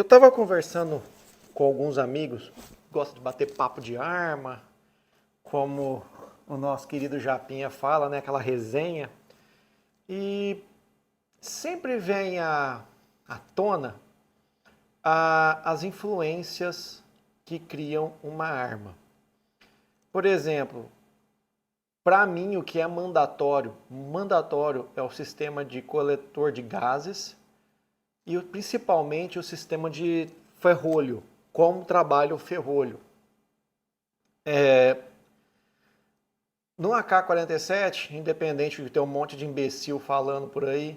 Eu estava conversando com alguns amigos, gosto de bater papo de arma, como o nosso querido Japinha fala, né? Aquela resenha. E sempre vem à tona as influências que criam uma arma. Por exemplo, para mim o que é mandatório é o sistema de coletor de gases e principalmente o sistema de ferrolho, como trabalha o ferrolho. No AK-47, independente de ter um monte de imbecil falando por aí,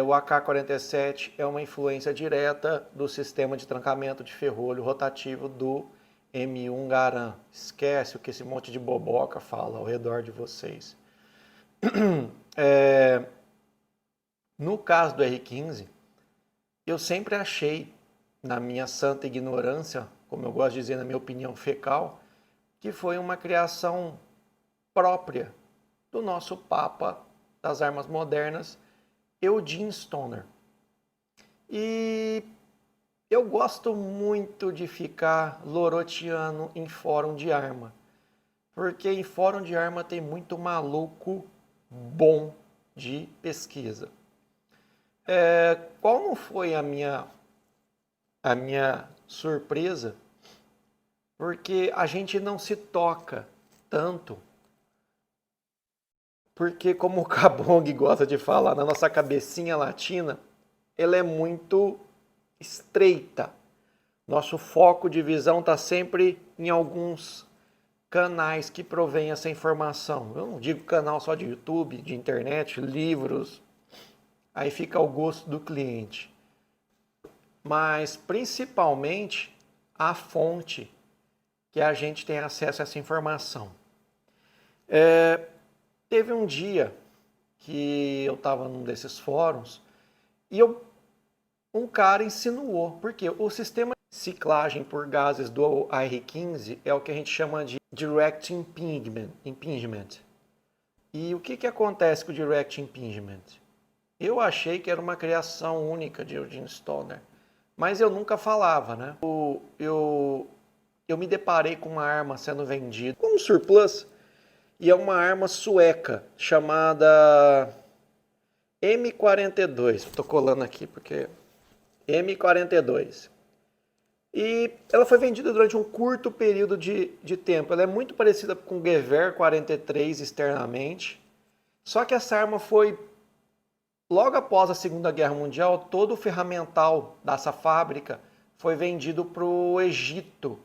o AK-47 é uma influência direta do sistema de trancamento de ferrolho rotativo do M1 Garand. Esquece o que esse monte de boboca fala ao redor de vocês. No caso do R15, eu sempre achei, na minha santa ignorância, como eu gosto de dizer, na minha opinião fecal, que foi uma criação própria do nosso papa das armas modernas, Eugene Stoner. E eu gosto muito de ficar loroteando em fórum de arma, porque em fórum de arma tem muito maluco bom de pesquisa. Qual não foi a minha surpresa? Porque a gente não se toca tanto. Porque, como o Kabong gosta de falar, na nossa cabecinha latina, ela é muito estreita. Nosso foco de visão está sempre em alguns canais que provêm essa informação. Eu não digo canal só de YouTube, de internet, livros. Aí fica ao gosto do cliente. Mas, principalmente, a fonte que a gente tem acesso a essa informação. Teve um dia que eu estava num desses fóruns e um cara insinuou, porque o sistema de ciclagem por gases do AR-15 é o que a gente chama de Direct Impingement. E o que acontece com o Direct Impingement? Eu achei que era uma criação única de Eugene Stoner, mas eu nunca falava, né? Eu me deparei com uma arma sendo vendida como surplus, e é uma arma sueca chamada M42. Estou colando aqui porque M42. E ela foi vendida durante um curto período de tempo. Ela é muito parecida com o Gewehr 43 externamente. Só que essa arma foi, logo após a Segunda Guerra Mundial, todo o ferramental dessa fábrica foi vendido para o Egito.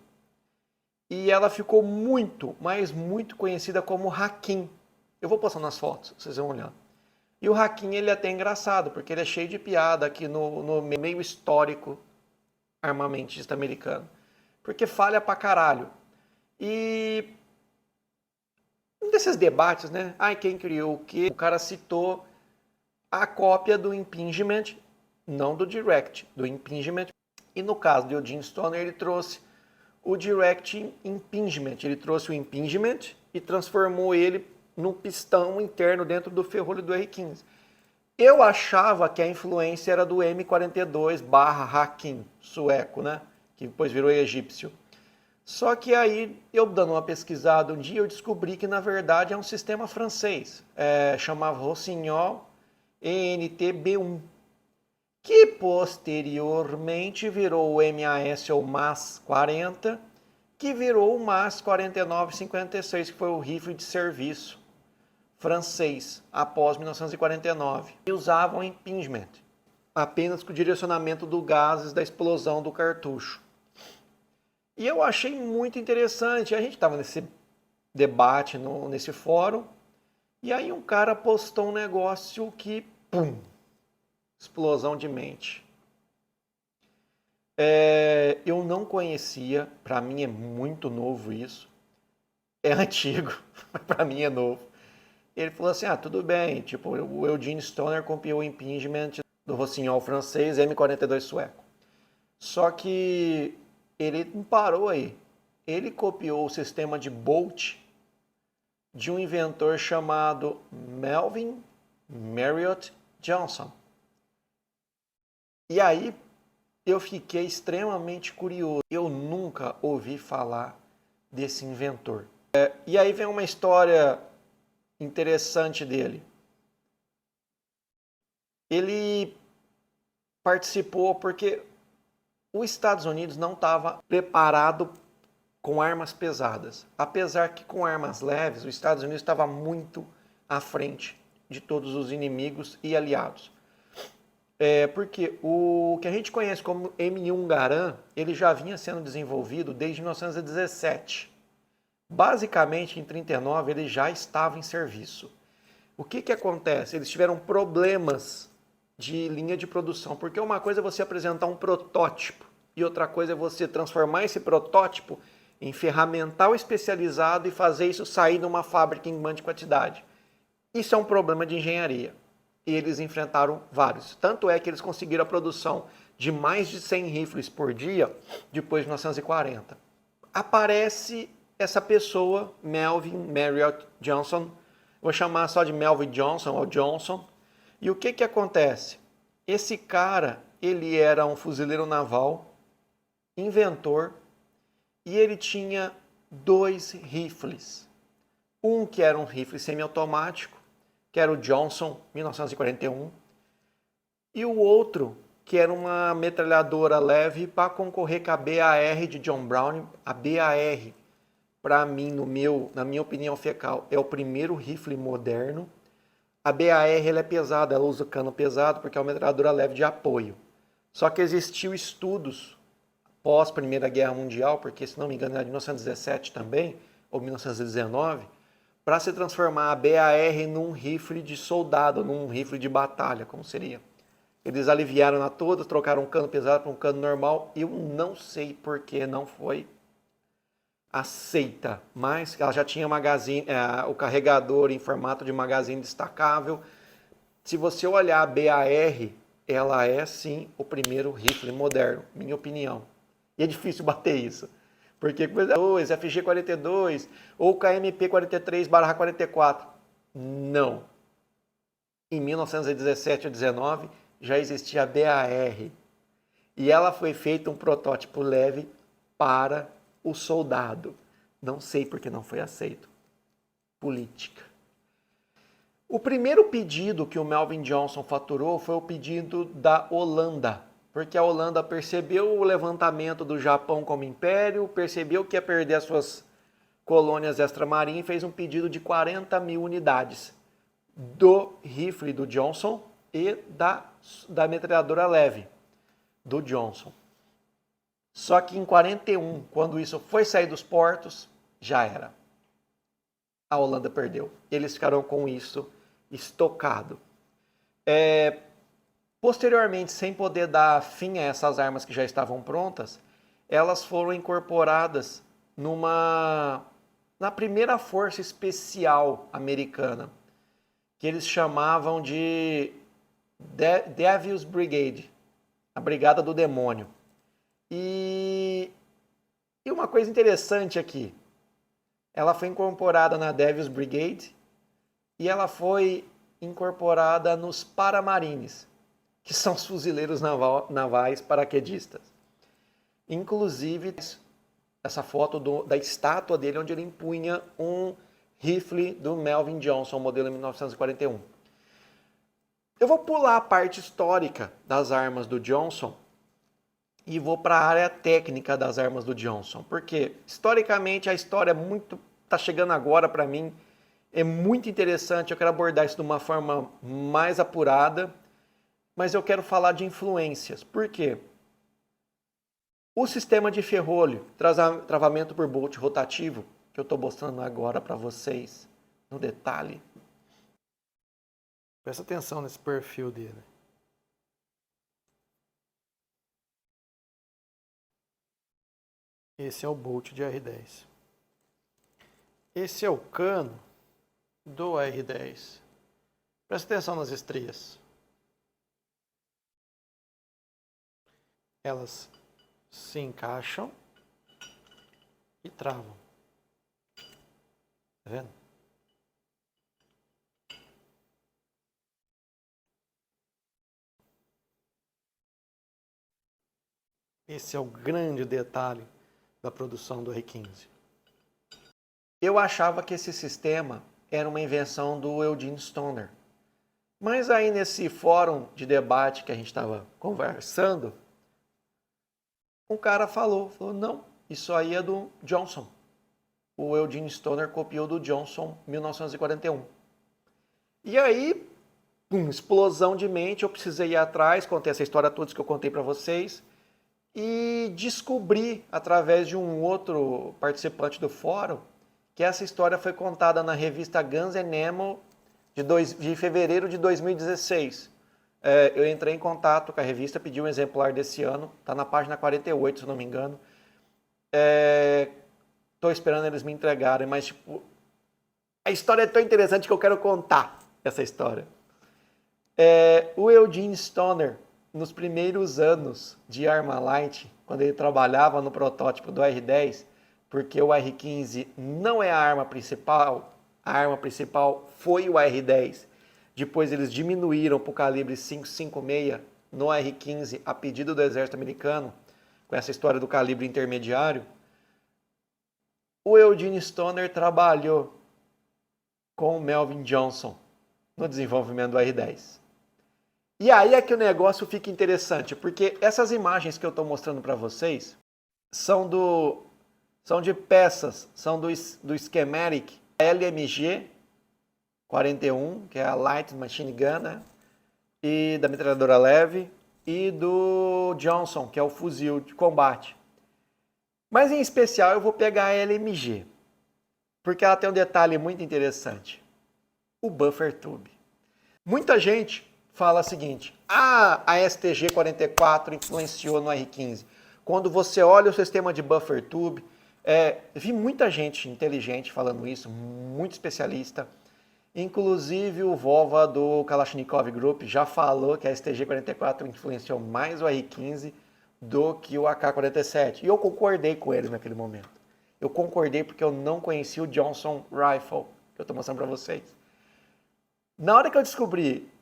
E ela ficou muito, mas muito conhecida como Hakim. Eu vou postar nas fotos, vocês vão olhar. E o Hakim, ele é até engraçado, porque ele é cheio de piada aqui no meio histórico armamentista americano. Porque falha pra caralho. E um desses debates, né? Ai, quem criou o quê? O cara citou a cópia do impingement, não do direct, do impingement. E no caso do Eugene Stoner, ele trouxe o direct impingement. Ele trouxe o impingement e transformou ele num pistão interno dentro do ferrolho do R15. Eu achava que a influência era do M42/Hakim, sueco, né? Que depois virou egípcio. Só que aí, eu dando uma pesquisada um dia, eu descobri que na verdade é um sistema francês. Chamava Rossignol ENTB1, que posteriormente virou o MAS ou MAS 40, que virou o MAS 4956, que foi o rifle de serviço francês após 1949. E usavam impingement, apenas com o direcionamento do gases da explosão do cartucho. E eu achei muito interessante. A gente estava nesse debate, nesse fórum, e aí um cara postou um negócio que, pum, explosão de mente. Eu não conhecia, para mim é muito novo isso. É antigo, mas para mim é novo. Ele falou assim, tudo bem, tipo, o Eugene Stoner copiou o impingement do Rossignol francês M42 sueco. Só que ele não parou aí. Ele copiou o sistema de Bolt de um inventor chamado Melvin Marriott Johnson. E aí, eu fiquei extremamente curioso. Eu nunca ouvi falar desse inventor. E aí vem uma história interessante dele. Ele participou porque os Estados Unidos não estava preparado com armas pesadas. Apesar que com armas leves, os Estados Unidos estava muito à frente de todos os inimigos e aliados. Porque o que a gente conhece como M1 Garand, ele já vinha sendo desenvolvido desde 1917. Basicamente, em 1939, ele já estava em serviço. O que acontece? Eles tiveram problemas de linha de produção, porque uma coisa é você apresentar um protótipo e outra coisa é você transformar esse protótipo em ferramental especializado e fazer isso sair numa fábrica em grande quantidade. Isso é um problema de engenharia. E eles enfrentaram vários. Tanto é que eles conseguiram a produção de mais de 100 rifles por dia depois de 1940. Aparece essa pessoa, Melvin Marriott Johnson, vou chamar só de Melvin Johnson ou Johnson. E o que acontece? Esse cara, ele era um fuzileiro naval, inventor, e ele tinha 2 rifles. Um que era um rifle semiautomático, que era o Johnson 1941, e o outro que era uma metralhadora leve para concorrer com a BAR de John Brown. A BAR, para mim, na minha opinião fecal, é o primeiro rifle moderno. A BAR ela é pesada, ela usa cano pesado porque é uma metralhadora leve de apoio. Só que existiu estudos pós Primeira Guerra Mundial, porque se não me engano era de 1917 também, ou 1919, para se transformar a BAR num rifle de soldado, num rifle de batalha, como seria. Eles aliviaram a todas, trocaram um cano pesado para um cano normal. Eu não sei por que não foi aceita, mas ela já tinha o carregador em formato de magazine destacável. Se você olhar a BAR, ela é sim o primeiro rifle moderno, minha opinião. E é difícil bater isso. Porque FG-42 ou KMP-43/44. Não. Em 1917 ou 19 já existia a BAR. E ela foi feita um protótipo leve para o soldado. Não sei porque não foi aceito. Política. O primeiro pedido que o Melvin Johnson faturou foi o pedido da Holanda, porque a Holanda percebeu o levantamento do Japão como império, percebeu que ia perder as suas colônias extramarinhas e fez um pedido de 40 mil unidades do rifle do Johnson e da metralhadora leve do Johnson. Só que em 41, quando isso foi sair dos portos, já era. A Holanda perdeu. Eles ficaram com isso estocado. Posteriormente, sem poder dar fim a essas armas que já estavam prontas, elas foram incorporadas na primeira força especial americana, que eles chamavam de Devil's Brigade, a Brigada do Demônio. E uma coisa interessante aqui, ela foi incorporada na Devil's Brigade e ela foi incorporada nos Paramarines, que são os fuzileiros navais paraquedistas. Inclusive, essa foto da estátua dele, onde ele empunha um rifle do Melvin Johnson, modelo 1941. Eu vou pular a parte histórica das armas do Johnson e vou para a área técnica das armas do Johnson, porque historicamente a história está chegando agora para mim, é muito interessante, eu quero abordar isso de uma forma mais apurada, mas eu quero falar de influências. Por quê? O sistema de ferrolho, travamento por bolt rotativo, que eu estou mostrando agora para vocês no detalhe. Presta atenção nesse perfil dele. Esse é o bolt de R10. Esse é o cano do R10. Presta atenção nas estrias. Elas se encaixam e travam. Tá vendo? Esse é o grande detalhe da produção do R15. Eu achava que esse sistema era uma invenção do Eugene Stoner. Mas aí nesse fórum de debate que a gente estava conversando, um cara falou, não, isso aí é do Johnson. O Eugene Stoner copiou do Johnson em 1941. E aí, explosão de mente, eu precisei ir atrás, contei essa história toda que eu contei para vocês, e descobri, através de um outro participante do fórum, que essa história foi contada na revista Guns N' Ammo de fevereiro de 2016. Eu entrei em contato com a revista, pedi um exemplar desse ano, está na página 48, se não me engano. Estou esperando eles me entregarem, mas tipo, a história é tão interessante que eu quero contar essa história. O Eugene Stoner, nos primeiros anos de Armalite, quando ele trabalhava no protótipo do R10, porque o R15 não é a arma principal foi o R10. Depois eles diminuíram para o calibre 5.56 no R15 a pedido do exército americano, com essa história do calibre intermediário. O Eugene Stoner trabalhou com o Melvin Johnson no desenvolvimento do R10. E aí é que o negócio fica interessante, porque essas imagens que eu estou mostrando para vocês são de peças, são do schematic LMG 41, que é a Light Machine Gun, né? E da metralhadora leve, e do Johnson, que é o fuzil de combate. Mas em especial eu vou pegar a LMG, porque ela tem um detalhe muito interessante. O buffer tube. Muita gente fala o seguinte, a STG-44 influenciou no R15. Quando você olha o sistema de buffer tube, vi muita gente inteligente falando isso, muito especialista. Inclusive o Vova do Kalashnikov Group já falou que a STG-44 influenciou mais o R15 do que o AK-47. E eu concordei com eles naquele momento. Eu concordei porque eu não conhecia o Johnson Rifle, que eu estou mostrando para vocês. Na hora que eu descobri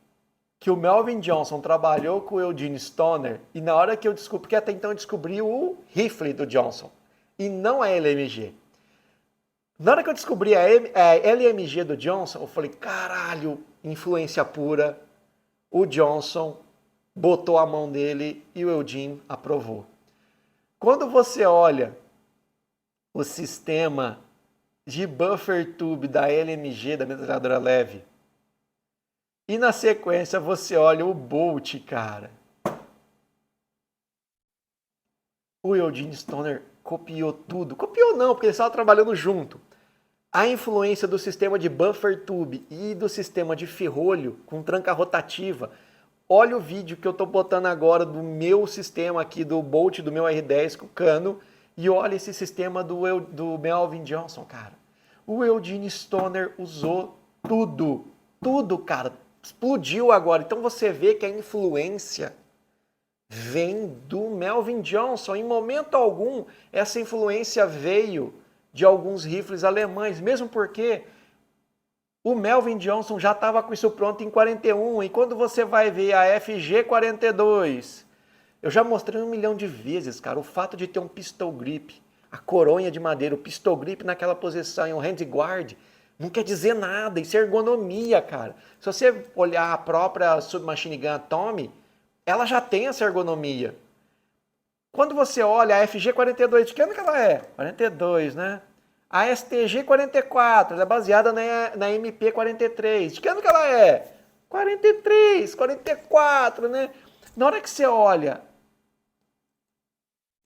que o Melvin Johnson trabalhou com o Eugene Stoner, e na hora que eu descobri, porque até então eu descobri o rifle do Johnson, e não a LMG. Na hora que eu descobri a LMG do Johnson, eu falei, caralho, influência pura. O Johnson botou a mão dele e o Eugene aprovou. Quando você olha o sistema de buffer tube da LMG, da metralhadora leve, e na sequência você olha o Bolt, cara. O Eugene Stoner copiou tudo. Copiou não, porque eles estavam trabalhando junto. A influência do sistema de buffer tube e do sistema de ferrolho com tranca rotativa. Olha o vídeo que eu estou botando agora do meu sistema aqui, do Bolt do meu R10 com cano. E olha esse sistema do Melvin Johnson, cara. O Eugene Stoner usou tudo. Tudo, cara. Explodiu agora. Então você vê que a influência vem do Melvin Johnson. Em momento algum, essa influência veio de alguns rifles alemães, mesmo porque o Melvin Johnson já estava com isso pronto em 41, e quando você vai ver a FG-42, eu já mostrei 1 milhão de vezes, cara, o fato de ter um pistol grip, a coronha de madeira, o pistol grip naquela posição e um handguard, não quer dizer nada, isso é ergonomia, cara. Se você olhar a própria Submachine Gun Tommy, ela já tem essa ergonomia. Quando você olha a FG-42, de que ano que ela é? 42, né? A STG-44, ela é baseada na MP-43. De que ano que ela é? 43, 44, né? Na hora que você olha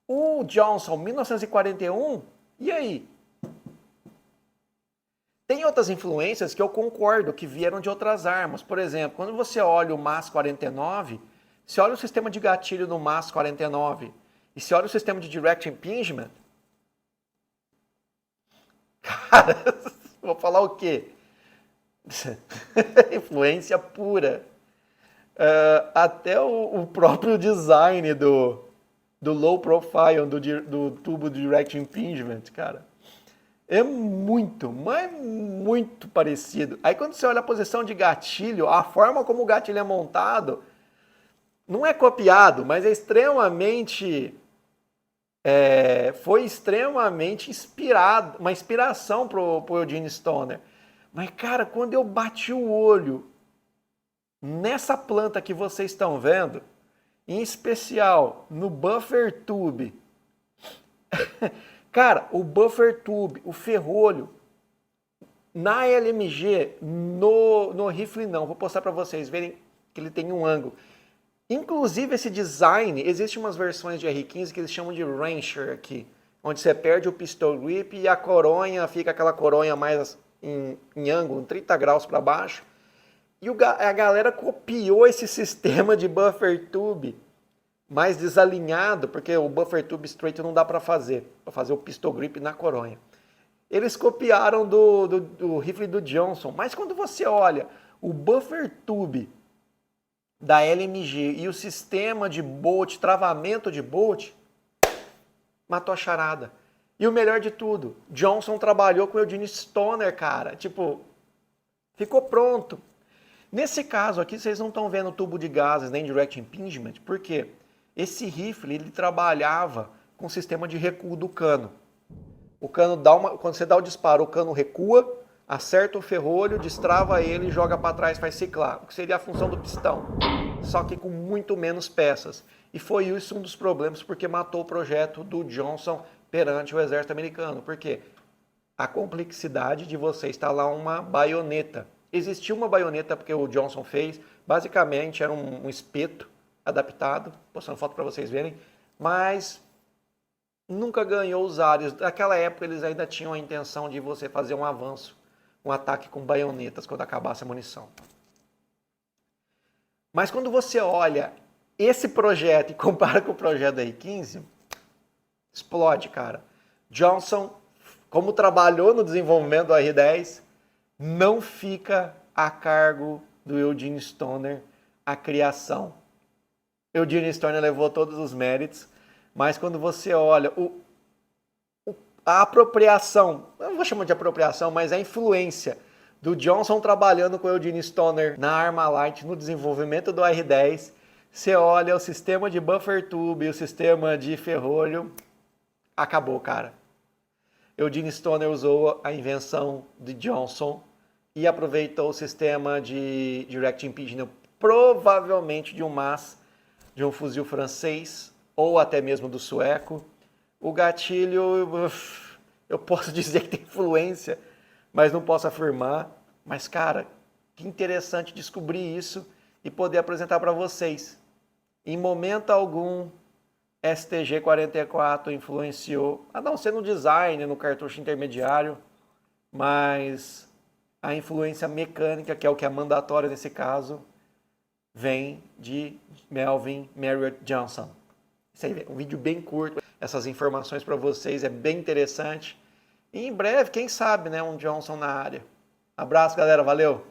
o Johnson, 1941, e aí? Tem outras influências que eu concordo, que vieram de outras armas. Por exemplo, quando você olha o MAS-49, você olha o sistema de gatilho do MAS-49, e se olha o sistema de direct impingement, cara, vou falar o quê? Influência pura. Até o próprio design do low profile, do tubo direct impingement, cara, é muito, mas muito parecido. Aí quando você olha a posição de gatilho, a forma como o gatilho é montado, não é copiado, mas é extremamente foi extremamente inspirado, uma inspiração pro Eugene Stoner. Mas, cara, quando eu bati o olho nessa planta que vocês estão vendo, em especial no Buffer Tube, cara, o Buffer Tube, o ferrolho, na LMG, no rifle não, vou postar para vocês verem que ele tem um ângulo. Inclusive esse design, existem umas versões de R15 que eles chamam de Rancher aqui, onde você perde o pistol grip e a coronha fica aquela coronha mais em ângulo, 30 graus para baixo. E a galera copiou esse sistema de buffer tube mais desalinhado, porque o buffer tube straight não dá para fazer o pistol grip na coronha. Eles copiaram do rifle do Johnson, mas quando você olha o buffer tube da LMG e o sistema de bolt, travamento de bolt, matou a charada. E o melhor de tudo, Johnson trabalhou com o Eugene Stoner, cara. Tipo, ficou pronto. Nesse caso aqui, vocês não estão vendo tubo de gases nem direct impingement, porque esse rifle ele trabalhava com o sistema de recuo do cano. O cano quando você dá o disparo, o cano recua, acerta o ferrolho, destrava ele, joga para trás, faz ciclar. O que seria a função do pistão, só que com muito menos peças. E foi isso um dos problemas porque matou o projeto do Johnson perante o exército americano. Por quê? A complexidade de você instalar uma baioneta. Existia uma baioneta porque o Johnson fez, basicamente era um espeto adaptado, postando foto para vocês verem, mas nunca ganhou os ares. Naquela época eles ainda tinham a intenção de você fazer um avanço, um ataque com baionetas quando acabasse a munição. Mas quando você olha esse projeto e compara com o projeto da R15, explode, cara. Johnson, como trabalhou no desenvolvimento do R10, não fica a cargo do Eugene Stoner a criação. Eugene Stoner levou todos os méritos, mas quando você olha a apropriação, eu não vou chamar de apropriação, mas a influência do Johnson trabalhando com o Eugene Stoner na Armalite, no desenvolvimento do R10, você olha o sistema de buffer tube, o sistema de ferrolho, acabou, cara. Eugene Stoner usou a invenção de Johnson e aproveitou o sistema de direct impingement, provavelmente de um fuzil francês ou até mesmo do sueco. O gatilho, eu posso dizer que tem influência, mas não posso afirmar. Mas, cara, que interessante descobrir isso e poder apresentar para vocês. Em momento algum, STG-44 influenciou, a não ser no design, no cartucho intermediário, mas a influência mecânica, que é o que é mandatório nesse caso, vem de Melvin Marriott Johnson. Isso aí, um vídeo bem curto, essas informações para vocês, é bem interessante. E em breve, quem sabe, né, um Johnson na área. Abraço, galera, valeu!